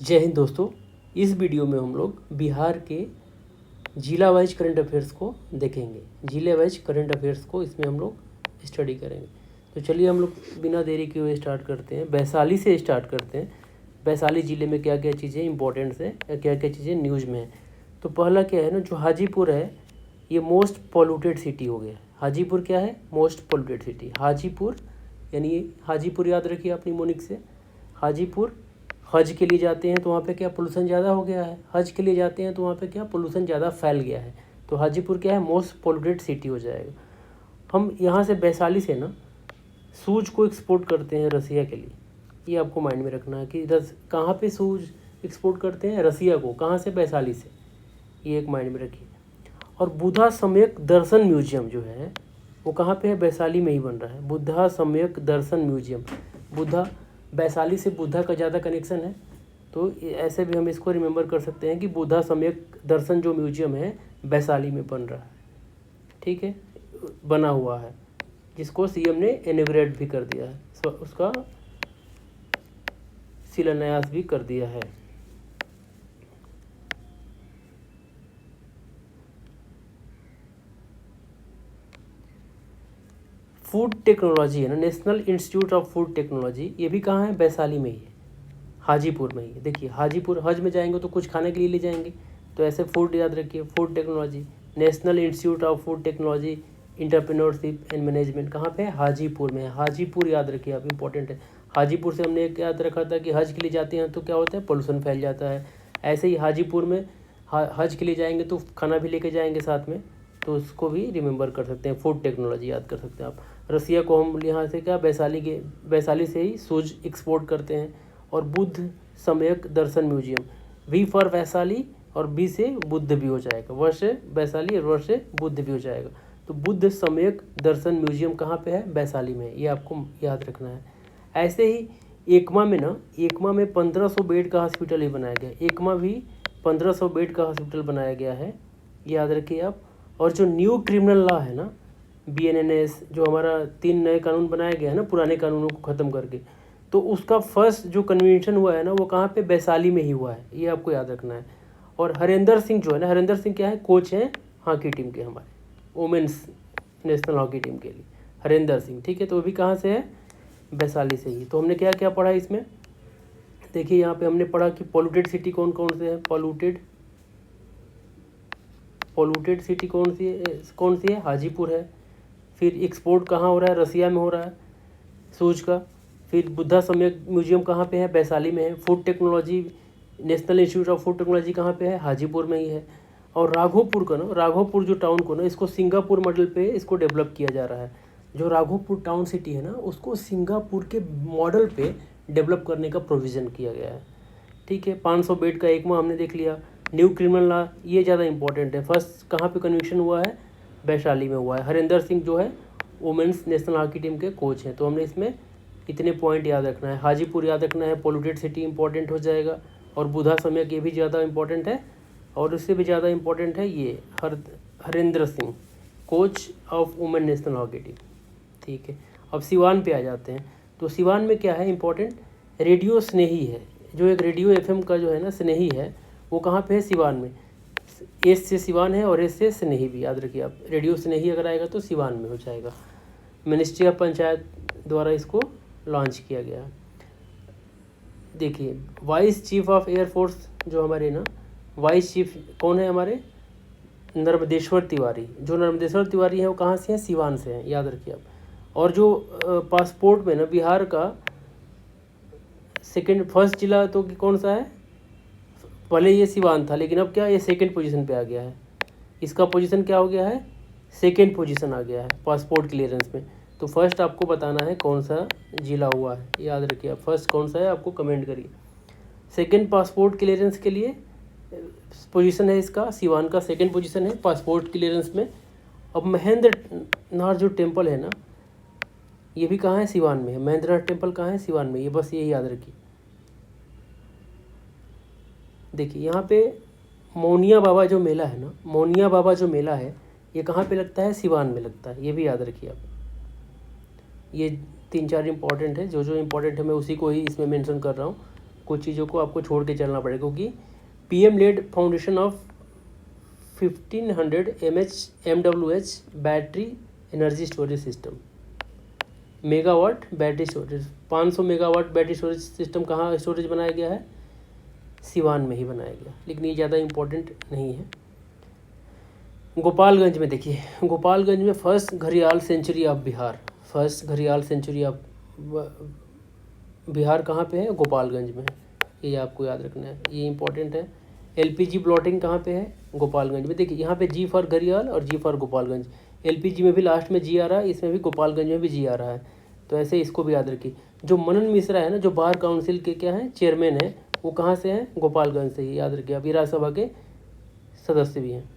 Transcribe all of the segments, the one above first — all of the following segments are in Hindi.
जय हिंद दोस्तों। इस वीडियो में हम लोग बिहार के जिला वाइज करंट अफेयर्स को देखेंगे। जिले वाइज करंट अफेयर्स को इसमें हम लोग स्टडी करेंगे। तो चलिए हम लोग बिना देरी किए हुए स्टार्ट करते हैं। वैशाली से स्टार्ट करते हैं। वैशाली ज़िले में क्या क्या चीज़ें इंपॉर्टेंट्स हैं या क्या क्या चीज़ें न्यूज़ में हैं। तो पहला क्या है ना, जो हाजीपुर है ये मोस्ट पॉल्यूटेड सिटी हो गया। हाजीपुर क्या है? Most polluted city. हाजीपुर यानी हाजीपुर याद रखिए आप निमोनिक से। हाजीपुर हज के लिए जाते हैं तो वहाँ पे क्या पोल्यूशन ज़्यादा हो गया है। हज के लिए जाते हैं तो वहाँ पे क्या पोल्यूशन ज़्यादा फैल गया है। तो हाजीपुर क्या है? मोस्ट पॉल्यूटेड सिटी हो जाएगा। हम यहाँ से वैशाली से ना सूज को एक्सपोर्ट करते हैं रसिया के लिए। ये आपको माइंड में रखना है कि कहाँ पे सूज एक्सपोर्ट करते हैं? रसिया को। कहाँ से? वैशाली से। ये एक माइंड में रखिए। और बुद्धा सम्यक दर्शन म्यूजियम जो है वो कहाँ पे है? वैशाली में ही बन रहा है। बुद्धा सम्यक दर्शन म्यूजियम। बुद्धा, वैशाली से बुद्धा का ज़्यादा कनेक्शन है, तो ऐसे भी हम इसको रिमेंबर कर सकते हैं कि बुद्धा सम्यक दर्शन जो म्यूजियम है वैशाली में बन रहा है। ठीक है, बना हुआ है, जिसको सीएम ने इनॉग्रेट भी कर दिया है, उसका शिलान्यास भी कर दिया है। फूड टेक्नोलॉजी है ना, national institute of food technology, ये भी कहाँ है? वैशाली में ही है, हाजीपुर में ही है। देखिए हाजीपुर, हज में जाएंगे तो कुछ खाने के लिए ले जाएंगे, तो ऐसे फूड याद रखिए। Food technology, national institute of food technology entrepreneurship and management कहाँ पे है? हाजीपुर में है। हाजीपुर याद रखिए आप, इंपॉर्टेंट है। हाजीपुर से हमने एक याद रखा था कि हज के लिए जाते हैं तो क्या होता है? पोल्यूशन फैल जाता है। ऐसे ही हाजीपुर में हज के लिए जाएंगे तो खाना भी लेके जाएंगे साथ में, तो उसको भी रिमेंबर कर सकते हैं। फूड टेक्नोलॉजी याद कर सकते हैं आप। रसिया को हम यहाँ से क्या वैशाली से ही सूज एक्सपोर्ट करते हैं। और बुद्ध सम्यक दर्शन म्यूजियम, वी फॉर वैशाली और बी से बुद्ध भी हो जाएगा, व से वैशाली और व से बुद्ध भी हो जाएगा। तो बुद्ध सम्यक दर्शन म्यूजियम कहाँ पे है? वैशाली में। ये आपको याद रखना है। ऐसे ही एकमा में ना, एकमा में 1500 बेड का हॉस्पिटल ही बनाया गया। एकमा भी 1500 बेड का हॉस्पिटल बनाया गया है, याद रखिए आप। और जो न्यू क्रिमिनल लॉ है ना, BNNS, जो हमारा 3 नए कानून बनाया गया है ना पुराने कानूनों को ख़त्म करके, तो उसका फर्स्ट जो कन्वेंशन हुआ है ना वो कहाँ पे? वैशाली में ही हुआ है। ये आपको याद रखना है। और हरेंद्र सिंह जो है ना, हरेंद्र सिंह क्या है? कोच हैं हॉकी टीम के, हमारे वुमेंस नेशनल हॉकी टीम के लिए हरेंद्र सिंह। ठीक है, तो वो भी कहाँ से है? वैशाली से ही। तो हमने क्या क्या पढ़ा इसमें? देखिए यहाँ पे हमने पढ़ा कि पॉल्यूटेड सिटी कौन कौन से है। पॉल्यूटेड सिटी कौन सी है? हाजीपुर है। फिर एक्सपोर्ट कहाँ हो रहा है? रसिया में हो रहा है सूज का। फिर बुद्धा सम्यक म्यूजियम कहाँ पे है? वैशाली में है। Food technology, national institute of food technology कहाँ पे है? हाजीपुर में ही है। और राघोपुर का ना, राघोपुर जो टाउन को ना, इसको सिंगापुर मॉडल पे इसको डेवलप किया जा रहा है। जो राघोपुर टाउन सिटी है ना, उसको सिंगापुर के मॉडल पे डेवलप करने का प्रोविज़न किया गया है। ठीक है, 500 बेड का एकमा हमने देख लिया। न्यू क्रिमिनल लॉ, ये ज़्यादा इंपॉर्टेंट है। फर्स्ट कहाँ पे कन्विक्शन हुआ है? वैशाली में हुआ है। हरेंद्र सिंह जो है वुमेंस नेशनल हॉकी टीम के कोच हैं। तो हमने इसमें इतने पॉइंट याद रखना है। हाजीपुर याद रखना है, पॉल्यूटेड सिटी इंपॉर्टेंट हो जाएगा। और बुद्धा सम्यक, ये भी ज़्यादा इंपॉर्टेंट है। और उससे भी ज़्यादा इंपॉर्टेंट है ये Harendra Singh, coach of women national hockey team. ठीक है, अब सिवान पे आ जाते हैं। तो सिवान में क्या है इंपॉर्टेंट? रेडियो स्नेही है, जो एक रेडियो FM का जो है ना स्नेही है, वो कहाँ पे है? सिवान में। एस से सिवान है और एस से स्नेही भी, याद रखिए आप। रेडियो स्नेही अगर आएगा तो सिवान में हो जाएगा। मिनिस्ट्री ऑफ पंचायत द्वारा इसको लॉन्च किया गया। देखिए वाइस चीफ ऑफ एयरफोर्स जो हमारे ना, वाइस चीफ कौन है हमारे? नर्मदेश्वर तिवारी। जो नर्मदेश्वर तिवारी है वो कहाँ से हैं? सिवान से हैं, याद रखिए आप। और जो पासपोर्ट में ना बिहार का फर्स्ट जिला तो कौन सा है? पहले ये सिवान था, लेकिन अब क्या ये सेकंड पोजीशन पे आ गया है। इसका पोजीशन क्या हो गया है? सेकंड पोजीशन आ गया है पासपोर्ट क्लियरेंस में। तो फर्स्ट आपको बताना है कौन सा जिला हुआ है, याद रखिए आप। फर्स्ट कौन सा है आपको कमेंट करिए। सेकंड पासपोर्ट क्लियरेंस के लिए पोजीशन है इसका, सिवान का सेकंड पोजीशन है पासपोर्ट क्लियरेंस में। अब महेंद्र नाथ जो टेम्पल है ना, ये भी कहाँ है? सिवान में है। महेंद्र नाथ टेम्पल कहाँ है? सिवान में। ये बस यही याद रखिए। देखिए यहाँ पे मौनिया बाबा जो मेला है ना, मौनिया बाबा जो मेला है ये कहाँ पे लगता है? सिवान में लगता है। ये भी याद रखिए आप। ये 3-4 इंपॉर्टेंट है, जो जो इंपॉर्टेंट है मैं उसी को ही इसमें मेंशन कर रहा हूँ। कुछ चीज़ों को आपको छोड़ के चलना पड़ेगा, क्योंकि PM laid foundation of 1500 MWH battery energy storage system, megawatt battery storage, 500 megawatt battery storage system कहाँ स्टोरेज बनाया गया है? सिवान में ही बनाया गया, लेकिन ये ज़्यादा इम्पोर्टेंट नहीं है। गोपालगंज में देखिए, गोपालगंज में फर्स्ट घड़ियाल सेंचुरी ऑफ बिहार, फर्स्ट घड़ियाल सेंचुरी ऑफ बिहार कहाँ पे है? गोपालगंज में। ये आपको याद रखना है, ये इंपॉर्टेंट है। LPG प्लॉटिंग कहाँ पे है? गोपालगंज में। देखिए यहाँ पे G फॉर घड़ियाल और G फॉर गोपालगंज, LPG में भी लास्ट में G आ रहा है, इसमें भी गोपालगंज में भी G आ रहा है, तो ऐसे इसको भी याद रखिए। जो मनन मिश्रा है ना, जो बार काउंसिल के क्या हैं चेयरमैन है, वो कहाँ से हैं? गोपालगंज से ही, याद रखिए। अभी राज्यसभा के सदस्य भी हैं।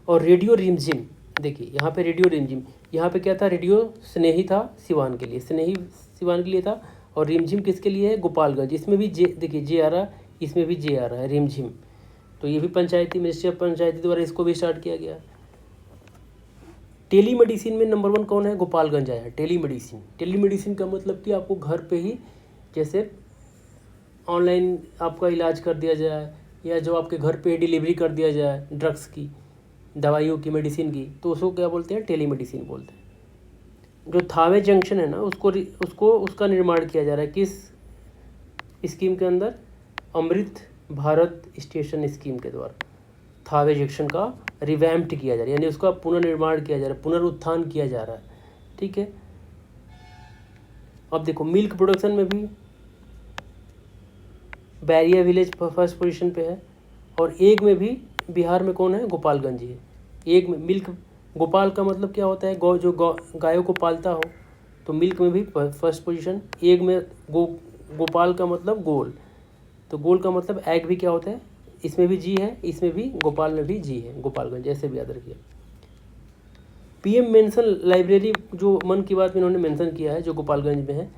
और रेडियो रिमझिम, देखिए यहाँ पे रेडियो रिमझिम, यहाँ पे क्या था? रेडियो स्नेही था सिवान के लिए, स्नेही सिवान के लिए था, और रिमझिम किसके लिए है? गोपालगंज। इसमें भी जे, देखिए जे आ रहा है, इसमें भी जे आ रहा है, रिमझिम। तो ये भी पंचायती, मिनिस्ट्री ऑफ पंचायती द्वारा इसको भी स्टार्ट किया गया। टेली मेडिसिन में नंबर 1 कौन है? गोपालगंज आया है। टेली मेडिसिन, टेली मेडिसिन का मतलब कि आपको घर पे ही जैसे ऑनलाइन आपका इलाज कर दिया जाए, या जो आपके घर पे डिलीवरी कर दिया जाए ड्रग्स की, दवाइयों की, मेडिसिन की, तो उसको क्या बोलते हैं? टेली मेडिसिन बोलते हैं। जो थावे जंक्शन है ना, उसको उसका निर्माण किया जा रहा है किस स्कीम के अंदर? अमृत भारत स्टेशन स्कीम के द्वारा थावे जंक्शन का रिवैम्प्ड किया जा रहा है, यानी उसका पुनर्निर्माण किया जा रहा है, पुनरुत्थान किया जा रहा है। ठीक है। अब देखो मिल्क प्रोडक्शन में भी बैरिया विलेज फर्स्ट पोजीशन पे है, और एग में भी बिहार में कौन है? गोपालगंज ही है। एग में मिल्क, गोपाल का मतलब क्या होता है? गौ, जो गायों को पालता हो, तो मिल्क में भी फर्स्ट पोजीशन। एग में गोपाल का मतलब गोल, तो गोल का मतलब एग भी क्या होता है? इसमें भी जी है, इसमें भी, गोपाल में भी जी है, गोपालगंज, ऐसे भी याद रखिए। PM मेंशन लाइब्रेरी, जो मन की बात में इन्होंने मेंशन किया है, जो गोपालगंज में है।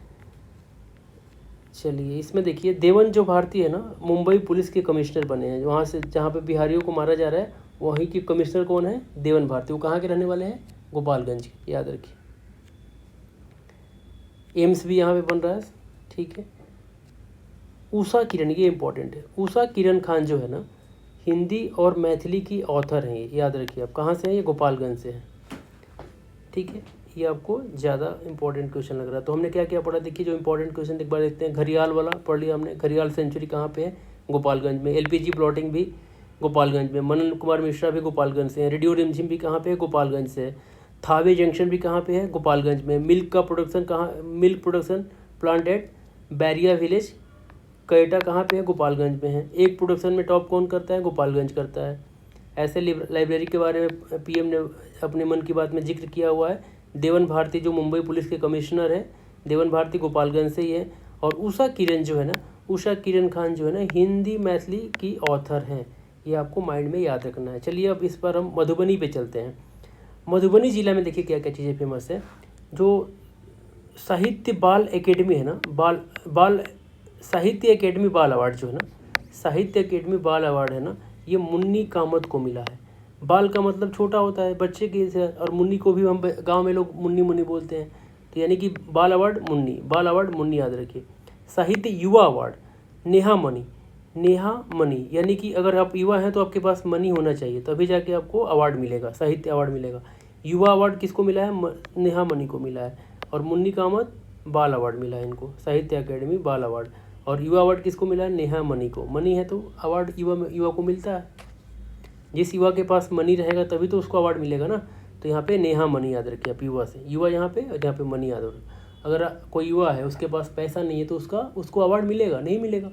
चलिए इसमें देखिए, देवन जो भारती है ना, मुंबई पुलिस के कमिश्नर बने हैं, वहाँ से जहाँ पे बिहारियों को मारा जा रहा है, वहीं के कमिश्नर कौन है? देवन भारती। वो कहाँ के रहने वाले हैं? गोपालगंज के, याद रखिए। एम्स भी यहाँ पे बन रहा है। ठीक है। उषा किरण, ये इंपॉर्टेंट है। उषा किरण खान जो है ना, हिंदी और मैथिली की ऑथर हैं, ये याद रखिए। आप कहाँ से हैं? ये गोपालगंज से हैं। ठीक है, ये आपको ज़्यादा इंपॉर्टेंट क्वेश्चन लग रहा है। तो हमने क्या क्या पढ़ा? देखिए जो इंपॉर्टेंट क्वेश्चन एक बार देखते हैं। घड़ियाल वाला पढ़ लिया हमने, घड़ियाल सेंचुरी कहाँ पे है? गोपालगंज में। LPG प्लॉटिंग भी गोपालगंज में। मनन कुमार मिश्रा भी गोपालगंज से हैं। रेडियो रिमझिम भी कहाँ पे है? गोपालगंज से है। थावे जंक्शन भी कहाँ पे है? गोपालगंज में। मिल्क का प्रोडक्शन कहाँ? Milk production plant at Bairia village, कैटा कहाँ पे है? गोपालगंज में है। एग प्रोडक्शन में टॉप कौन करता है? गोपालगंज करता है। ऐसे लाइब्रेरी के बारे में PM ने अपने मन की बात में जिक्र किया हुआ है। देवन भारती जो मुंबई पुलिस के कमिश्नर है, देवन भारती गोपालगंज से ही है। और उषा किरण जो है ना, उषा किरण खान जो है ना, हिंदी मैथिली की ऑथर हैं। ये आपको माइंड में याद रखना है। चलिए अब इस पर हम मधुबनी पे चलते हैं। मधुबनी जिला में देखिए क्या क्या चीज़ें फेमस है। जो साहित्य बाल एकेडमी है ना, बाल साहित्य एकेडमी बाल अवार्ड जो है ना, साहित्य एकेडमी बाल अवार्ड है ना, ये मुन्नी कामत को मिला है। बाल का मतलब छोटा होता है, बच्चे के से, और मुन्नी को भी हम गांव में लोग मुन्नी मुन्नी बोलते हैं, तो यानी कि बाल अवार्ड मुन्नी, बाल अवार्ड मुन्नी, याद रखिए। साहित्य युवा अवार्ड नेहा मणि, नेहा मणि, यानी कि अगर आप युवा हैं तो आपके पास मनी होना चाहिए, तभी जाके आपको अवार्ड मिलेगा, साहित्य अवार्ड मिलेगा। युवा अवार्ड किसको मिला है? नेहा मणि को मिला है। और मुन्नी कामत बाल अवार्ड मिला है इनको, साहित्य अकेडमी बाल अवार्ड। और युवा अवार्ड किसको मिला है? नेहा मणि को। मनी है तो अवार्ड युवा को मिलता है। जिस युवा के पास मनी रहेगा तभी तो उसको अवार्ड मिलेगा ना। तो यहाँ पे नेहा मणि याद रखिए आप, युवा से, युवा यहाँ पे, और यहाँ पे मनी याद रखिए। अगर कोई युवा है उसके पास पैसा नहीं है तो उसको अवार्ड मिलेगा? नहीं मिलेगा।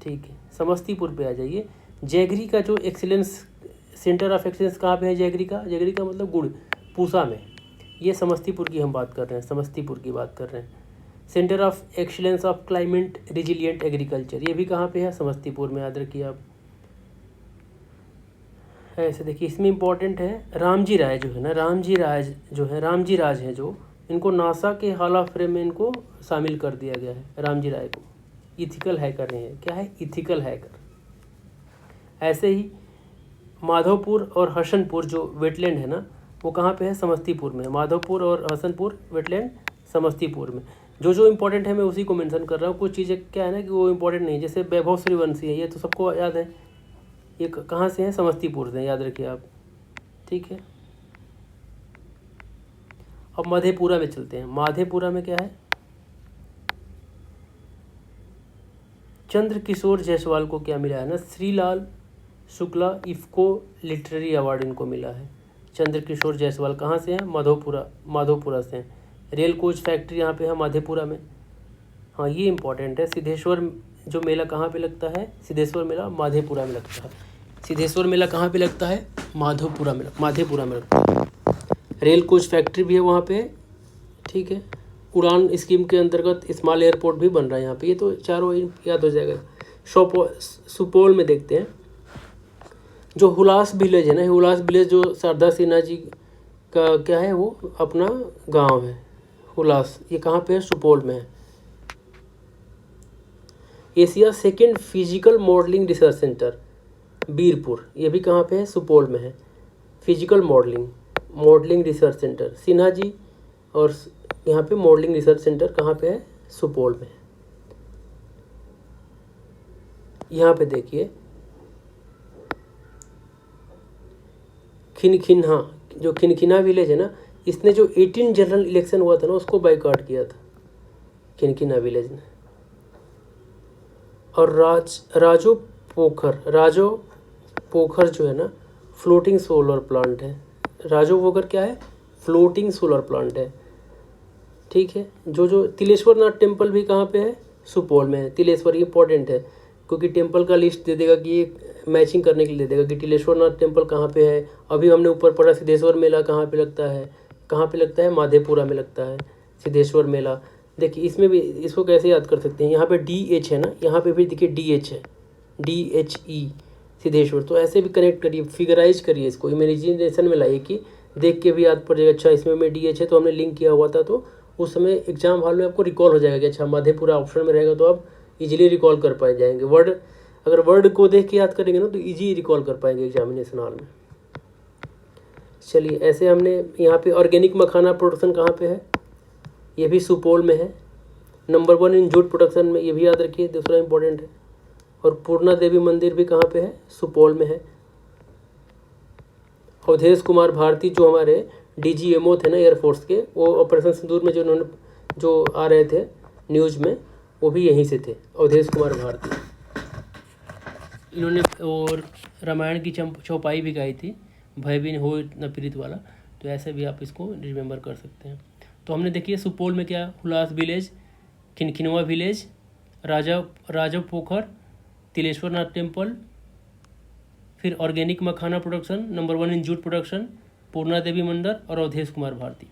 ठीक है, समस्तीपुर पे आ जाइए। जैगरी का जो एक्सीलेंस, सेंटर ऑफ एक्सीलेंस कहाँ पे है? जैगरी का, जैगरी का मतलब गुड़, पूसा में। ये समस्तीपुर की हम बात कर रहे हैं, समस्तीपुर की बात कर रहे हैं। Centre of excellence of climate resilient agriculture, ये भी कहाँ पे है? समस्तीपुर में, याद रखिए आप। ऐसे देखिए इसमें इंपॉर्टेंट है रामजी राय जो है ना, रामजी राज जो है, रामजी राज हैं जो, इनको नासा के हॉल ऑफ फेम में इनको शामिल कर दिया गया है। रामजी राय को इथिकल हैकर हैं, क्या है? Ethical hacker. ऐसे ही माधवपुर और हसनपुर जो वेटलैंड है ना, वो कहाँ पे है? समस्तीपुर में। माधवपुर और हसनपुर वेटलैंड समस्तीपुर में। जो जो इम्पोर्टेंट है मैं उसी को मेंशन कर रहा हूँ। कुछ चीज़ें क्या है ना कि वो इम्पोर्टेंट नहीं है, जैसे वैभव सूर्यवंशी है, ये तो सबको याद है, ये कहाँ से है, समस्तीपुर से, याद रखिए आप, ठीक है। अब मधेपुरा में चलते हैं। माधेपुरा में क्या है, चंद्र किशोर जायसवाल को क्या मिला है ना, श्रीलाल शुक्ला इफ्को लिटरेरी अवार्ड इनको मिला है। चंद्र किशोर जायसवाल कहाँ से हैं, माधोपुरा से हैं। रेल कोच फैक्ट्री यहाँ पे है माधेपुरा में। हाँ ये इंपॉर्टेंट है। सिद्धेश्वर जो मेला कहाँ पे लगता है, सिद्धेश्वर मेला माधेपुरा में लगता है। सिद्धेश्वर मेला कहाँ पे लगता है, माधेपुरा में लगता है। रेल कोच फैक्ट्री भी है वहाँ पे, ठीक है। उड़ान स्कीम के अंतर्गत स्मॉल एयरपोर्ट भी बन रहा है यहाँ पे। ये तो चारों याद हो जाएगा। सुपौल में देखते हैं, जो हुलास विलेज है ना, हुलास विलेज जो शारदा सिन्हा जी का क्या है, वो अपना गांव है हुलास। ये कहाँ पे है, सुपौल में है। Asia second physical modelling research centre Birpur, ये भी कहाँ पे है, सुपौल में है। Physical modelling research centre Sinha ji, और यहाँ पे मॉडलिंग रिसर्च सेंटर कहाँ पे है, सुपौल में है। यहाँ पे देखिए खिनखिन्हा, जो खिनखिन्हा विलेज है ना, इसने जो 18 जनरल इलेक्शन हुआ था ना, उसको बाइकआउट किया था खिनखिन्हा विलेज ने। और राजो पोखर जो है ना, फ्लोटिंग सोलर प्लांट है। राजो पोखर क्या है, फ्लोटिंग सोलर प्लांट है, ठीक है। जो तिलेश्वर नाथ टेम्पल भी कहाँ पे है, सुपौल में है। तिलेश्वर इंपॉर्टेंट है, क्योंकि टेम्पल का लिस्ट दे देगा कि ये मैचिंग करने के लिए दे देगा कि तिलेश्वर नाथ टेम्पल कहाँ पे है। अभी हमने ऊपर पढ़ा सिद्धेश्वर मेला कहाँ पे लगता है, माधेपुरा में लगता है सिद्धेश्वर मेला। देखिए इसमें भी इसको कैसे याद कर सकते हैं, यहाँ पे DH है ना, यहाँ पे भी देखिए DH है, DHE सिद्धेश्वर। तो ऐसे भी कनेक्ट करिए, फिगराइज करिए इसको, इमेजिनेशन में लाइए कि देख के भी याद पड़ जाएगा। अच्छा इसमें में DH है तो हमने लिंक किया हुआ था, तो उस समय एग्जाम हॉल में आपको रिकॉल हो जाएगा कि अच्छा माधेपुरा ऑप्शन में रहेगा, तो आप इजीली रिकॉल कर पाए जाएंगे। अगर वर्ड को देख के याद करेंगे ना तो इजी रिकॉल कर पाएंगे एग्जामिनेशन हॉल में। चलिए ऐसे हमने यहाँ पे ऑर्गेनिक मखाना प्रोडक्शन कहाँ पे है, ये भी सुपौल में है। नंबर 1 इन जूट प्रोडक्शन में, ये भी याद रखिए, दूसरा इंपॉर्टेंट है। और पूर्णा देवी मंदिर भी कहाँ पे है, सुपौल में है। अवधेश कुमार भारती जो हमारे DGMO थे ना एयरफोर्स के, वो ऑपरेशन सिंदूर में जो आ रहे थे न्यूज़ में, वो भी यहीं से थे, अवधेश कुमार भारती। इन्होंने और रामायण की चौपाई भी गाई थी, भय भी हो न पीड़ित वाला। तो ऐसे भी आप इसको रिमेंबर कर सकते हैं। तो हमने देखिए सुपौल में क्या, Hulas village, Khinkhinwa village, Rajav Pokhar, Tileshwar Nath temple, फिर organic makhana production, number 1 in jute production, Purna Devi मंदिर और अवधेश कुमार भारती।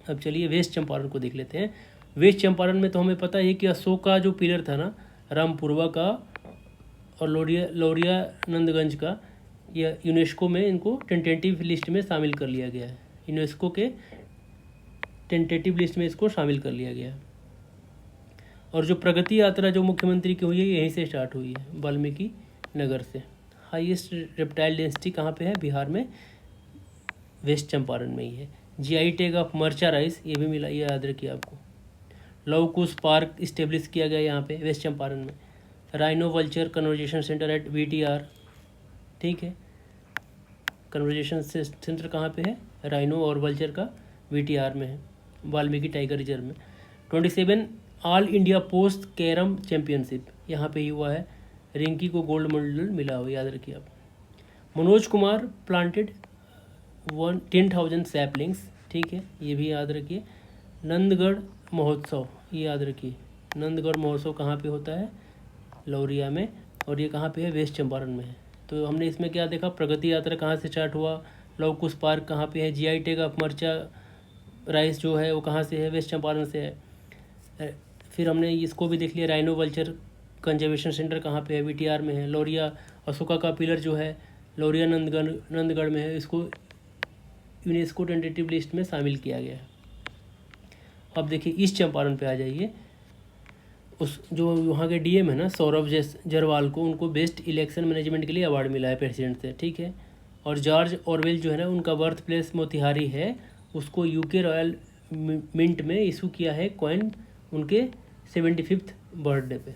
अब चलिए वेस्ट चंपारण को देख लेते हैं। वेस्ट चंपारण में तो हमें पता है कि अशोक का जो पिलर था ना, रामपुरवा का और लौरिया नंदगंज का, यह यूनेस्को में इनको टेंटेटिव लिस्ट में शामिल कर लिया गया है। यूनेस्को के टेंटेटिव लिस्ट में इसको शामिल कर लिया गया है। और जो प्रगति यात्रा जो मुख्यमंत्री की हुई है, यहीं से स्टार्ट हुई है, वाल्मीकि नगर से। हाईएस्ट रेप्टाइल डेंसिटी कहाँ पे है, बिहार में, वेस्ट चंपारण में ही है। GI टैग ऑफ मर्चा राइस, ये भी मिला, ये याद रखिए आपको। लव कुश पार्क इस्टेब्लिश किया गया यहाँ पे वेस्ट चंपारण में। Rhino vulture conversation centre at VTR, ठीक है। कन्वर्जेशन सेंटर कहाँ पे है, राइनो और वल्चर का VTR में है, वाल्मीकि टाइगर रिजर्व में। 27 all India post carrom championship यहाँ पे ही हुआ है। रिंकी को गोल्ड मेडल मिला हो, याद रखिए आप। मनोज कुमार प्लांटेड 10,000 सैपलिंग्स, ठीक है, ये भी याद रखिए। नंदगढ़ महोत्सव, ये याद रखिए, नंदगढ़ महोत्सव कहाँ पे होता है, लौरिया में, और ये कहाँ पे है, वेस्ट चंपारण में है। तो हमने इसमें क्या देखा, प्रगति यात्रा कहाँ से स्टार्ट हुआ, लव कुश पार्क कहाँ पे है, GI टैग ऑफ मर्चा राइस जो है वो कहाँ से है, वेस्ट चंपारण से है। फिर हमने इसको भी देख लिया, राइनो वल्चर कंजर्वेशन सेंटर कहाँ पे है, VTR में है। लौरिया अशोका का पिलर जो है लौरिया नंदगढ़ में है, इसको यूनेस्को टेंटेटिव लिस्ट में शामिल किया गया है। अब देखिए ईस्ट चंपारण पे आ जाइए। उस जो वहाँ के DM है ना, सौरभ जरवाल को, उनको बेस्ट इलेक्शन मैनेजमेंट के लिए अवार्ड मिला है प्रेसिडेंट से, ठीक है। और जॉर्ज ऑरवेल जो है ना, उनका बर्थ प्लेस मोतिहारी है, उसको UK रॉयल मिंट में इशू किया है कॉइन उनके 75th बर्थडे पे।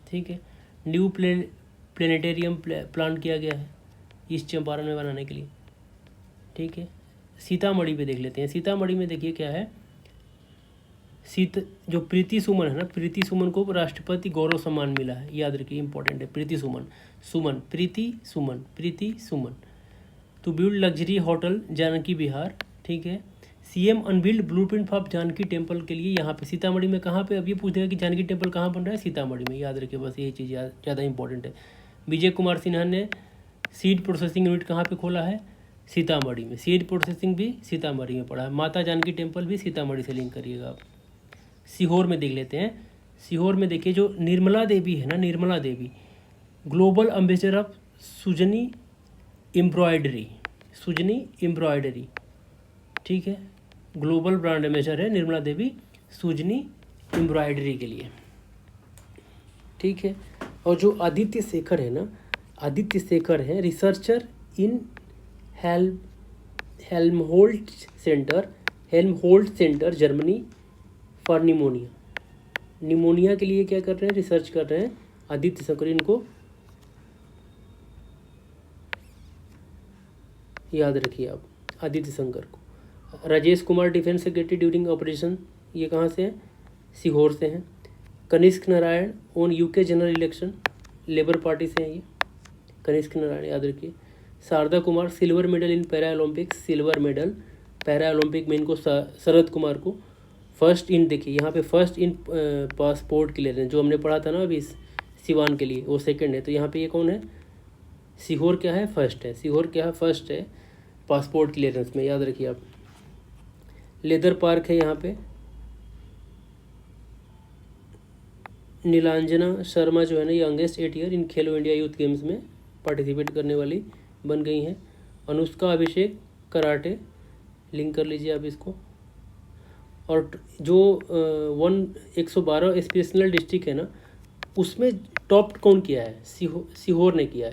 ठीक है। न्यू प्लेनेटेरियम प्लान किया गया है ईस्ट चंपारण में बनाने के लिए। ठीक है। सीतामढ़ी पे देख लेते हैं। सीतामढ़ी में देखिए क्या है, जो प्रीति सुमन है ना, प्रीति सुमन को राष्ट्रपति गौरव सम्मान मिला है, याद रखिए, इंपॉर्टेंट है। Preeti Suman to build luxury hotel Janaki Vihar. ठीक है। CM unveiled blueprint of Janaki temple के लिए यहाँ पे सीतामढ़ी में कहाँ पे, अब ये पूछेगा कि जानकी टेम्पल कहाँ बन रहा है, सीतामढ़ी में, याद रखिए बस यही चीज़ ज़्यादा इंपॉर्टेंट है। विजय कुमार सिन्हा ने सीड प्रोसेसिंग यूनिट कहाँ पे खोला है, सीतामढ़ी में। सीड प्रोसेसिंग भी सीतामढ़ी में पड़ा है। माता जानकी टेम्पल भी सीतामढ़ी से लिंक करिएगा आप। सीहोर में देख लेते हैं। सीहोर में देखिए जो निर्मला देवी है ना, Nirmala Devi global ambassador of Sujani embroidery. ठीक है। ग्लोबल ब्रांड एम्बेसडर है निर्मला देवी सुजनी एम्ब्रॉयडरी के लिए। ठीक है। और जो आदित्य शेखर है ना, आदित्य शेखर है researcher in Helmholtz centre Germany for pneumonia के लिए क्या कर रहे हैं, रिसर्च कर रहे हैं आदित्य शेखर। इनको याद रखिए आप, आदित्य शंकर को। Rajesh Kumar defence secretary during operation, ये कहाँ से हैं, सीहोर से हैं। Kanishka Narayan on UK general election, labour party से हैं ये, कनिष्क नारायण याद रखिए। Sharda Kumar silver medal in para Olympics, silver medal para Olympic में इनको शरद कुमार को। फर्स्ट इन, देखिए यहाँ पे फर्स्ट इन पासपोर्ट क्लियरेंस जो हमने पढ़ा था ना अभी सिवान के लिए, वो सेकंड है। तो यहाँ पे ये कौन है, सीहोर क्या है, फर्स्ट है। सीहोर क्या है, फर्स्ट है पासपोर्ट क्लियरेंस में, याद रखिए आप। लेदर पार्क है यहाँ पे। नीलांजना शर्मा जो है ना, youngest 8 year in Khelo India youth games में पार्टिसिपेट करने वाली बन गई हैं। अनुष्का अभिषेक कराटे, लिंक कर लीजिए आप इसको। और जो 112 एस्पिरेशनल डिस्ट्रिक्ट है ना, उसमें टॉप कौन किया है, सीहोर ने किया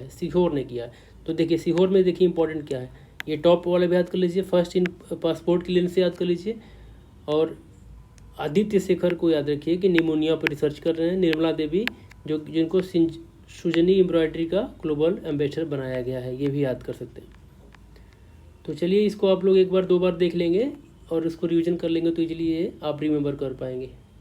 है। तो देखिए सीहोर में देखिए इंपॉर्टेंट क्या है, ये टॉप वाले भी याद कर लीजिए, फर्स्ट इन पासपोर्ट क्लियरेंस से याद कर लीजिए। और आदित्य शेखर को याद रखिए कि निमोनिया पर रिसर्च कर रहे हैं। निर्मला देवी जिनको सुजनी एम्ब्रॉयडरी का ग्लोबल एम्बेसडर बनाया गया है, ये भी याद कर सकते हैं। तो चलिए इसको आप लोग एक बार 2 बार देख लेंगे और इसको रिवीजन कर लेंगे तो इजीली ये आप रिमेंबर कर पाएंगे।